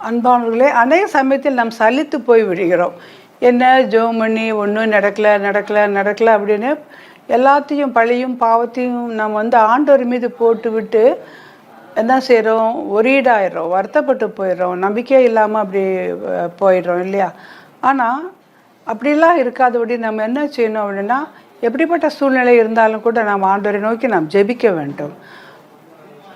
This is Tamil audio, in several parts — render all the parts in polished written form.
அன்பானவர்களே, அநேக சமயத்தில் நாம் சலித்து போய் விடுகிறோம். என்ன ஜெபம் பண்ணி ஒன்றும் நடக்கலை அப்படின்னு எல்லாத்தையும் பழியும் பாவத்தையும் நம்ம ஆண்டவர் மீது போட்டு விட்டு என்ன செய்கிறோம், ஒரீடாயிடுறோம், வருத்தப்பட்டு போயிடுறோம், நம்பிக்கையே இல்லாமல் அப்படி போயிடுறோம் இல்லையா? ஆனால் அப்படிலாம் இருக்காதபடி நம்ம என்ன செய்யணும் அப்படின்னா, எப்படிப்பட்ட சூழ்நிலை இருந்தாலும் கூட நாம் ஆண்டவரை நோக்கி நாம் ஜெபிக்க வேண்டும்.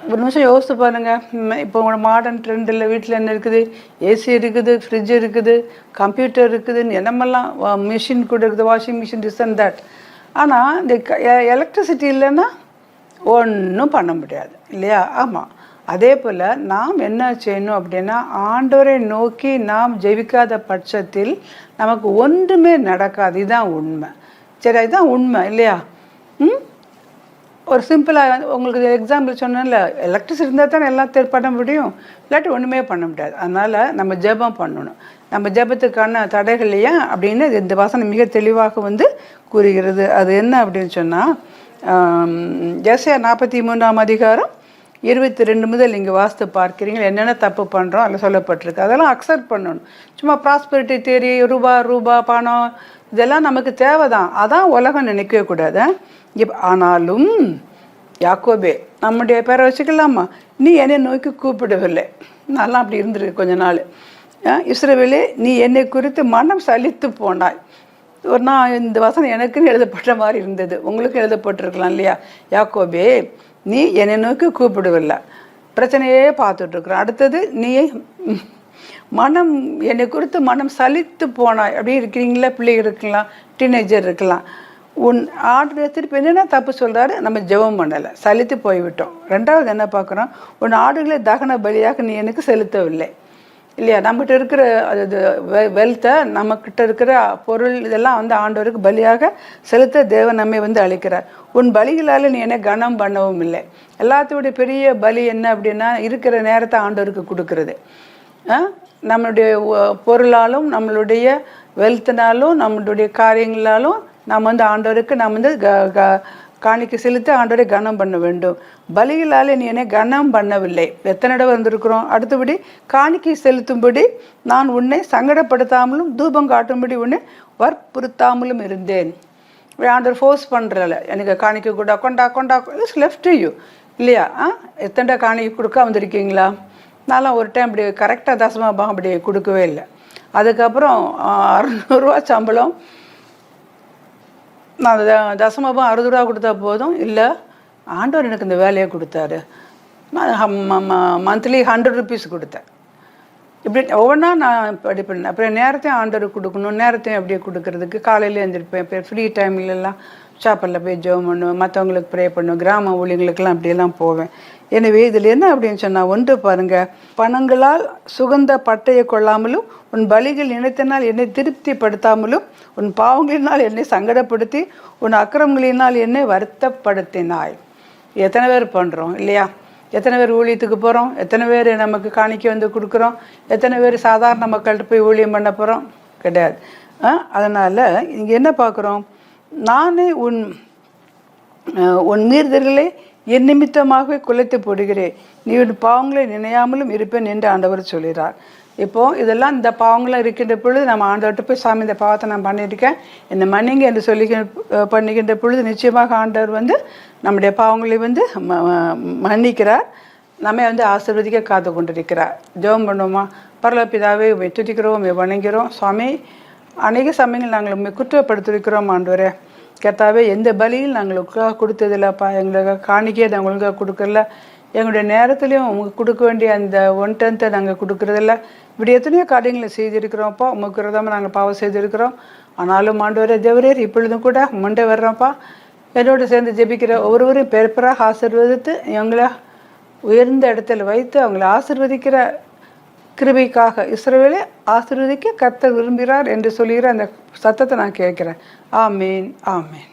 ஒரு நிமிஷம் யோசித்து பாருங்கள். இப்போ உங்களோட மாடர்ன் ட்ரெண்டில் வீட்டில் என்ன இருக்குது? ஏசி இருக்குது, ஃப்ரிட்ஜ் இருக்குது, கம்ப்யூட்டர் இருக்குதுன்னு என்னமெல்லாம், மிஷின் கூட இருக்குது, washing machine, this and that. ஆனால் இந்த எலக்ட்ரிசிட்டி இல்லைன்னா ஒன்றும் பண்ண முடியாது இல்லையா? ஆமாம். அதே போல் நாம் என்ன செய்யணும் அப்படின்னா, ஆண்டவரை நோக்கி நாம் ஜெபிக்காத பட்சத்தில் நமக்கு ஒன்றுமே நடக்காது. இதுதான் உண்மை. சரி, அதுதான் உண்மை இல்லையா? ஒரு சிம்பிளாக உங்களுக்கு எக்ஸாம்பிள் சொன்னேன்ல, எலக்ட்ரிசிட்டி இருந்தால் தானே எல்லாம் பண்ண முடியும், இல்லாட்டி ஒன்றுமே பண்ண முடியாது. அதனால் நம்ம ஜெபம் பண்ணணும். நம்ம ஜெபத்துக்கான தடைகளையா அப்படின்னு இந்த வசனம் மிக தெளிவாக கூறுகிறது. அது என்ன அப்படின்னு சொன்னால், ஏசாயா 43ஆம் அதிகாரம் 22 முதல் இங்கே வாசித்து பார்க்குறீங்க. என்னென்ன தப்பு பண்ணுறோம் அதில் சொல்லப்பட்டிருக்கு. அதெல்லாம் அக்செப்ட் பண்ணணும். சும்மா ப்ராஸ்பெரிட்டி தேரி, ரூபா பணம் இதெல்லாம் நமக்கு தேவை தான். அதான் உலகம் நினைக்கவே கூடாது. ஆனாலும் யாக்கோபே, நம்முடைய பேரை வச்சுக்கலாமா, நீ என்னை நோக்கி கூப்பிடவில்லை. நல்லா அப்படி இருந்திருக்கு கொஞ்ச நாள். இஸ்ரவேலே, நீ என்னை குறித்து மனம் சலித்து போனாய். ஒரு நான் இந்த வசனம் எனக்குன்னு எழுதப்பட்ட மாதிரி இருந்தது, உங்களுக்கு எழுதப்பட்டிருக்கலாம் இல்லையா? யாக்கோபே, நீ என்னை நோக்கி கூப்பிடவில்லை, பிரச்சனையே பார்த்துட்ருக்குறோம். அடுத்தது நீ மனம் என்னை குறித்து மனம் சலித்து போனாய். அப்படி இருக்கிறீங்களா? பிள்ளைகள் இருக்கலாம், டீனேஜர் இருக்கலாம். உன் ஆடு திருப்பி என்னென்ன தப்பு சொல்கிறாரு? நம்ம ஜெபம் பண்ணலை, சலித்து போய்விட்டோம். ரெண்டாவது என்ன பார்க்குறோம்? உன் ஆடுகளை தகன பலியாக நீ எனக்கு செலுத்தவில்லை இல்லையா? நம்மகிட்ட இருக்கிற அது வெல்த்தை, நம்மக்கிட்ட இருக்கிற பொருள் இதெல்லாம் ஆண்டவருக்கு பலியாக செலுத்த தேவன் நம்மை அளிக்கிறார். உன் பலிகளால் நீ என்னை கனம் பண்ணவும் இல்லை. எல்லாத்தையோடைய பெரிய பலி என்ன அப்படின்னா, இருக்கிற நேரத்தை ஆண்டவருக்கு கொடுக்கறது. நம்மளுடைய பொருளாலும் நம்மளுடைய வெல்த்தினாலும் நம்மளுடைய காரியங்களாலும் நாம் ஆண்டவருக்கு நாம் காணிக்கை செலுத்தி ஆண்டவரை கனம் பண்ண வேண்டும். பலிகளால் நீ என்னை கனம் பண்ணவில்லை. எத்தனை இடம் வந்திருக்கிறோம். அடுத்தபடி காணிக்கை செலுத்தும்படி நான் உன்னை சங்கடப்படுத்தாமலும் தூபம் காட்டும்படி உன்னை வற்புறுத்தாமலும் இருந்தேன். ஆண்டவர் ஃபோர்ஸ் பண்ணுறல, எனக்கு காணிக்கை கூட கொண்டா இட்ஸ் லெஃப்ட் யூ இல்லையா? எத்தனை காணிக்கை கொடுக்க வந்திருக்கீங்களா? நான்லாம் ஒரு டைம் இப்படி கரெக்டாக தசமபாகம் அப்படி கொடுக்கவே இல்லை. அதுக்கப்புறம் 600 ரூபா சம்பளம், நான் தசமபாகம் 60 ரூபா கொடுத்தா போதும். இல்லை, ஆண்டவர் எனக்கு இந்த வேலையை கொடுத்தாரு, மந்த்லி 100 ருபீஸ் கொடுத்தேன். இப்படி ஒவ்வொன்றா நான் படிப்பேன். அப்புறம் நேரத்தையும் ஆண்டவர் கொடுக்கணும். நேரத்தையும் அப்படியே கொடுக்கறதுக்கு காலையில் எழுந்திருப்பேன். இப்போ ஃப்ரீ டைம்லலாம் சாப்பலில் போய் ஜெபம் பண்ணுவேன், மற்றவங்களுக்கு ப்ரே பண்ணுவேன், கிராம ஊழியர்களுக்கெல்லாம் அப்படியெல்லாம் போவேன். எனவே இதில் என்ன அப்படின்னு சொன்னால், ஒன்று பாருங்கள், பணங்களால் சுகந்த பட்டையை கொள்ளாமலும் உன் பலிகள் இனத்தினால் என்னை திருப்திப்படுத்தாமலும் உன் பாவங்களினால் என்னை சங்கடப்படுத்தி உன் அக்கிரமங்களினால் என்னை வருத்தப்படுத்தினாய். எத்தனை பேர் பண்ணுறோம் இல்லையா? எத்தனை பேர் ஊழியத்துக்கு போகிறோம்? எத்தனை பேர் நமக்கு காணிக்கை கொடுக்குறோம்? எத்தனை பேர் சாதாரண மக்கள்கிட்ட போய் ஊழியம் பண்ண போகிறோம்? கிடையாது. அதனால் இங்கே என்ன பார்க்குறோம்? நானே உன் மீறுதல்களை என் நிமித்தமாகவே குலைத்து போடுகிறேன், நீ உன் பாவங்களை நினையாமலும் இருப்பேன் என்று ஆண்டவர் சொல்கிறார். இப்போது இதெல்லாம் இந்த பாவங்களாம் இருக்கின்ற பொழுது நம்ம ஆண்டவர்கிட்ட போய், சாமி இந்த பாவத்தை நான் பண்ணியிருக்கேன், என்னை மன்னிங்க என்று பண்ணிக்கின்ற பொழுது நிச்சயமாக ஆண்டவர் நம்முடைய பாவங்களை மன்னிக்கிறார், நம்ம ஆசீர்வதிக்க காத்து கொண்டிருக்கிறார். ஜெபம் பண்ணுவோமா? பரலோக பிதாவே, துதிக்கிறோம், வணங்குகிறோம். சுவாமி, அநேக சமயங்கள் நாங்கள் உண்மை குற்றப்படுத்திருக்கிறோம் ஆண்டவரே. கர்த்தாவே, எந்த பலியில் நாங்கள் உங்களுக்காக கொடுத்ததில்லப்பா, எங்களுக்கு காணிக்கையை நாங்கள் ஒழுங்காக கொடுக்கல, எங்களுடைய நேரத்துலையும் உங்களுக்கு கொடுக்க வேண்டிய அந்த 1/10 நாங்கள் கொடுக்குறதில்ல. இப்படி எத்தனையோ காரியங்களை செய்திருக்கிறோம்ப்பா. உங்களுக்கு விரதமாக நாங்கள் பாவம் செய்திருக்கிறோம். ஆனாலும் ஆண்டவரே தேவரே, இப்பொழுதும் கூட முண்டை வர்றோம்ப்பா. என்னோடு சேர்ந்து ஜெபிக்கிற ஒவ்வொருவரையும் பெருப்பராக ஆசீர்வதித்து எங்களை உயர்ந்த இடத்துல வைத்து அவங்களை ஆசீர்வதிக்கிற கிருபைக்காக இஸ்ரவேலை ஆசீர்வதிக்க கர்த்தர் விரும்புகிறார் என்று சொல்லுகிற அந்த சத்தத்தை நான் கேட்குறேன். ஆமீன், ஆமீன்.